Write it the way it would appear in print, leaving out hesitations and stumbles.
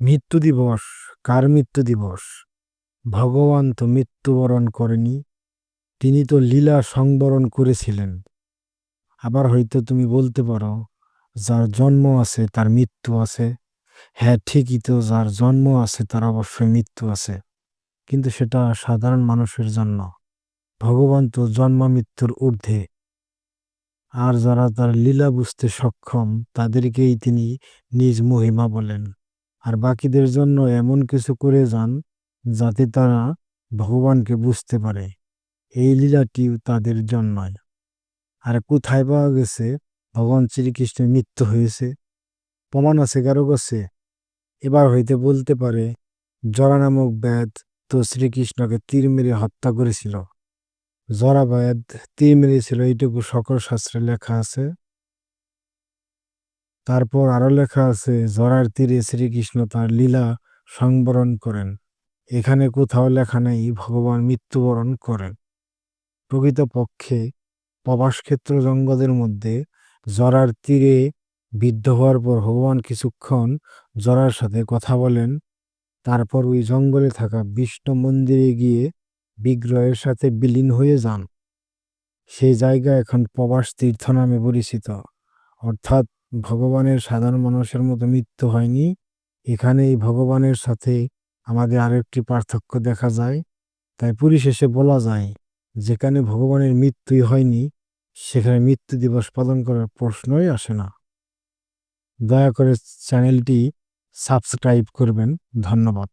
মৃত্যু দিবস। কার মৃত্যু দিবস? ভগবান তো মৃত্যুবরণ করেনি, তিনি তো লীলা সংবরণ করেছিলেন। আবার হয়তো তুমি বলতে পারো, যার জন্ম আছে তার মৃত্যু আছে। হ্যাঁ, ঠিকই তো, যার জন্ম আছে তার অবশ্যই মৃত্যু আছে, কিন্তু সেটা সাধারণ মানুষের জন্য। ভগবান তো জন্ম মৃত্যুর ঊর্ধ্বে। আর যারা তার লীলা বুঝতে সক্ষম, তাদেরকেই তিনি নিজ মহিমা বলেন। আর বাকিদের জন্য এমন কিছু করে যান যাতে তারা ভগবানকে বুঝতে পারে। এই লীলাটিও তাদের জন্যই। আর কোথায় পাওয়া গেছে ভগবান শ্রীকৃষ্ণের মৃত্যু হয়েছে? প্রমাণ আছে কারো কাছে? এবার হইতে বলতে পারে, জরা নামক ব্যাধ তো শ্রীকৃষ্ণকে তীর মেরে হত্যা করেছিল। জরা ব্যাধ তীর মেরেছিল, এইটুকু সকল শাস্ত্রে লেখা আছে। তারপর আরো লেখা আছে, জরার তীরে শ্রীকৃষ্ণ তার লীলা সংবরণ করেন। এখানে কোথাও লেখা নেই ভগবান মৃত্যুবরণ করেন। প্রকৃতপক্ষে প্রবাসক্ষেত্র জঙ্গলের মধ্যে জরার তীরে বিদ্ধ হওয়ার পর ভগবান কিছুক্ষণ জরার সাথে কথা বলেন। তারপর ওই জঙ্গলে থাকা বিষ্ণু মন্দিরে গিয়ে বিগ্রহের সাথে বিলীন হয়ে যান। সেই জায়গা এখন প্রবাস তীর্থ নামে পরিচিত। অর্থাৎ ভগবানের সাধারণ মানুষের মতো মৃত্যু হয়নি। এখানে এই ভগবানের সাথে আমাদের আরেকটি পার্থক্য দেখা যায়। তাই পরিশেষে বলা যায়, যেখানে ভগবানের মৃত্যুই হয়নি সেখানে মৃত্যু দিবস পালন করার প্রশ্নই আসে না। দয়া করে চ্যানেলটি সাবস্ক্রাইব করবেন। ধন্যবাদ।